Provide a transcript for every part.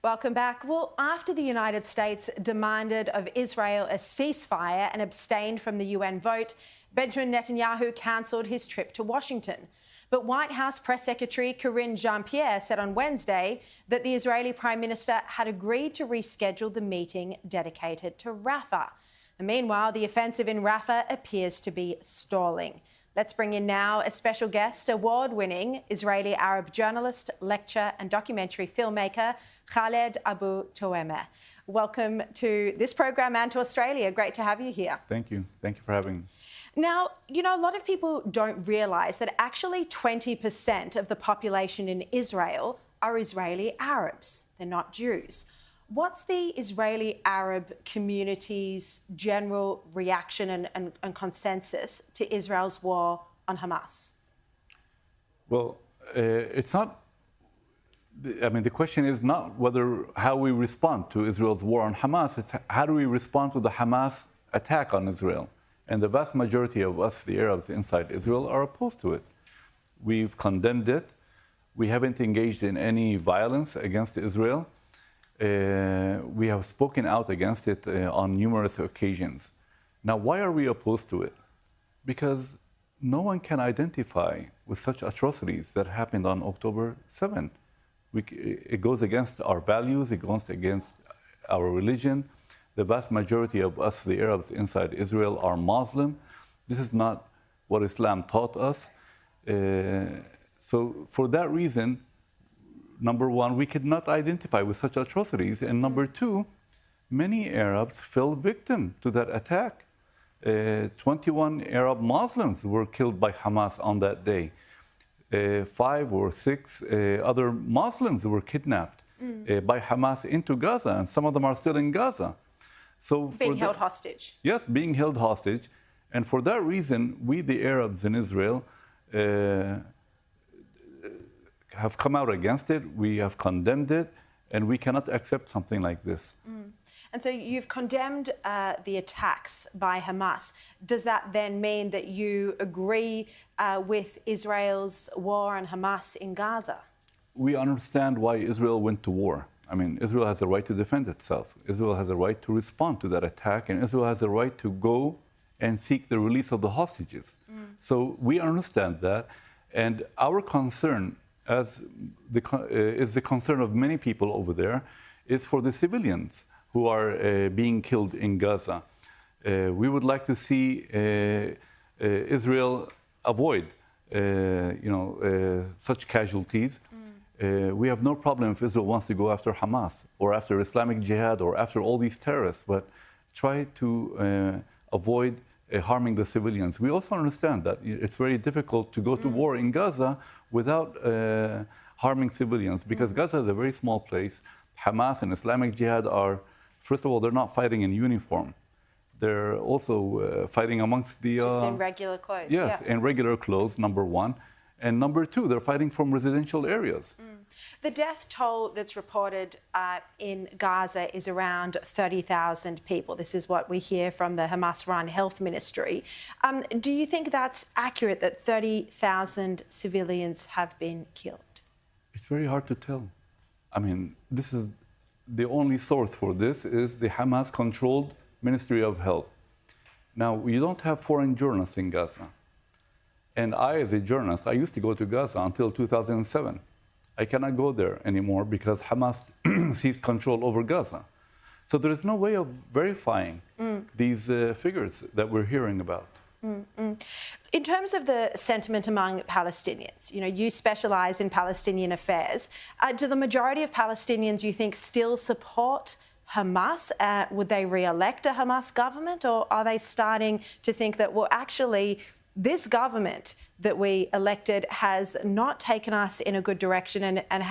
Welcome back. Well, after the United States demanded of Israel a ceasefire and abstained from the UN vote, Benjamin Netanyahu cancelled his trip to Washington. But White House Press Secretary Karine Jean-Pierre said on Wednesday that the Israeli Prime Minister had agreed to reschedule the meeting dedicated to Rafah. And meanwhile, the offensive in Rafah appears to be stalling. Let's bring in now a special guest, award-winning Israeli Arab journalist, lecturer and documentary filmmaker, Khaled Abu Toameh. Welcome to this program and to Australia. Great to have you here. Thank you. Thank you for having me. Now, you know, a lot of people don't realise that actually 20% of the population in Israel are Israeli Arabs. They're not Jews. What's the Israeli Arab community's general reaction and consensus to Israel's war on Hamas? Well, it's not, I mean, the question is not how we respond to Israel's war on Hamas, it's how do we respond to the Hamas attack on Israel? And the vast majority of us, the Arabs inside Israel, are opposed to it. We've condemned it. We haven't engaged in any violence against Israel. We have spoken out against it on numerous occasions. Now, why are we opposed to it? Because no one can identify with such atrocities that happened on October 7th. It goes against our values, it goes against our religion. The vast majority of us, the Arabs inside Israel, are Muslim. This is not what Islam taught us. So for that reason, number one, we could not identify with such atrocities. And number two, many Arabs fell victim to that attack. 21 Arab Muslims were killed by Hamas on that day. 5 or 6 other Muslims were kidnapped by Hamas into Gaza, and some of them are still in Gaza. So being held hostage. Yes, being held hostage. And for that reason, we, the Arabs in Israel, have come out against it, we have condemned it, and we cannot accept something like this. And so you've condemned the attacks by Hamas. Does that then mean that you agree with Israel's war on Hamas in Gaza? We understand why Israel went to war. I mean, Israel has a right to defend itself. Israel has a right to respond to that attack, and Israel has a right to go and seek the release of the hostages. So we understand that, and our concern is the concern of many people over there, is for the civilians who are being killed in Gaza. We would like to see Israel avoid, such casualties. We have no problem if Israel wants to go after Hamas or after Islamic Jihad or after all these terrorists, but try to avoid harming the civilians. We also understand that it's very difficult to go to war in Gaza without harming civilians, because Gaza is a very small place. Hamas and Islamic Jihad are, first of all, they're not fighting in uniform. They're also fighting amongst the... Just in regular clothes. Yes, yeah. in regular clothes, number one. And number two, they're fighting from residential areas. The death toll that's reported in Gaza is around 30,000 people. This is what we hear from the Hamas-run health ministry. Do you think that's accurate, that 30,000 civilians have been killed? It's very hard to tell. I mean, this is the only source for this is the Hamas-controlled Ministry of Health. Now, you don't have foreign journalists in Gaza. And I, as a journalist, I used to go to Gaza until 2007. I cannot go there anymore because Hamas seized control over Gaza. So there is no way of verifying these figures that we're hearing about. In terms of the sentiment among Palestinians, you specialise in Palestinian affairs. Do the majority of Palestinians, you think, still support Hamas? Would they re-elect a Hamas government, or are they starting to think that, well, actually, this government that we elected has not taken us in a good direction and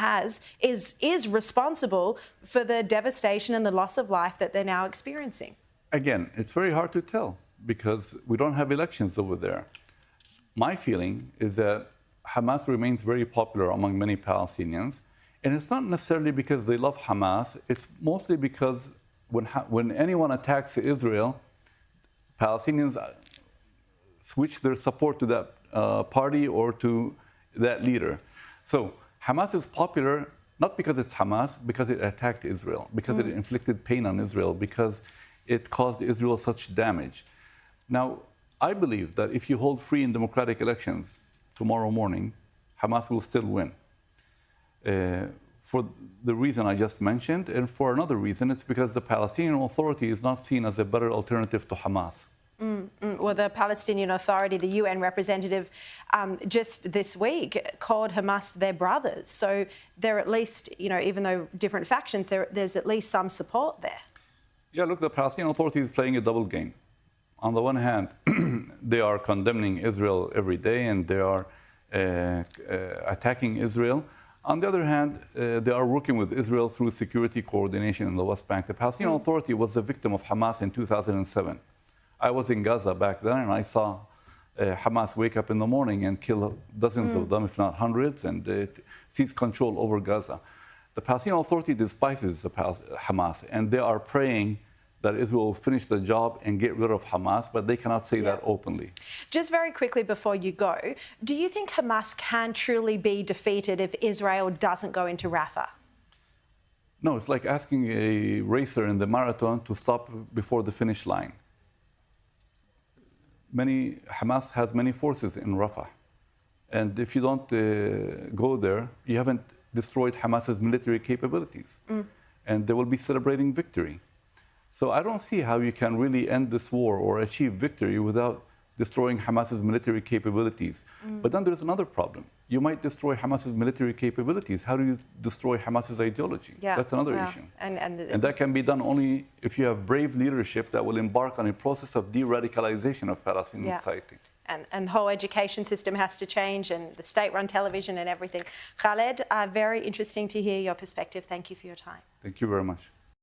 is responsible for the devastation and the loss of life that they're now experiencing? Again, it's very hard to tell because we don't have elections over there. My feeling is that Hamas remains very popular among many Palestinians, and it's not necessarily because they love Hamas, it's mostly because when anyone attacks Israel, Palestinians switch their support to that party or to that leader. So Hamas is popular Not because it's Hamas, because it attacked Israel, because it inflicted pain on Israel, because it caused Israel such damage. Now, I believe that if you hold free and democratic elections tomorrow morning, Hamas will still win. For the reason I just mentioned, and for another reason, it's because the Palestinian Authority is not seen as a better alternative to Hamas. Well, the Palestinian Authority, the UN representative, just this week called Hamas their brothers. So they're at least, even though different factions, there's at least some support there. Yeah, look, the Palestinian Authority is playing a double game. On the one hand, they are condemning Israel every day and they are attacking Israel. On the other hand, they are working with Israel through security coordination in the West Bank. The Palestinian Authority was the victim of Hamas in 2007. I was in Gaza back then, and I saw Hamas wake up in the morning and kill dozens of them, if not hundreds, and seize control over Gaza. The Palestinian Authority despises Hamas, and they are praying that Israel will finish the job and get rid of Hamas, but they cannot say that openly. Just very quickly before you go, do you think Hamas can truly be defeated if Israel doesn't go into Rafah? No, it's like asking a racer in the marathon to stop before the finish line. Hamas has many forces in Rafah. And if you don't go there, you haven't destroyed Hamas's military capabilities. And they will be celebrating victory. So I don't see how you can really end this war or achieve victory without destroying Hamas's military capabilities. But then there's another problem. You might destroy Hamas's military capabilities. How do you destroy Hamas's ideology? That's another issue. And that can be done only if you have brave leadership that will embark on a process of de-radicalization of Palestinian society. And the whole education system has to change, and the state-run television and everything. Khaled, very interesting to hear your perspective. Thank you for your time. Thank you very much.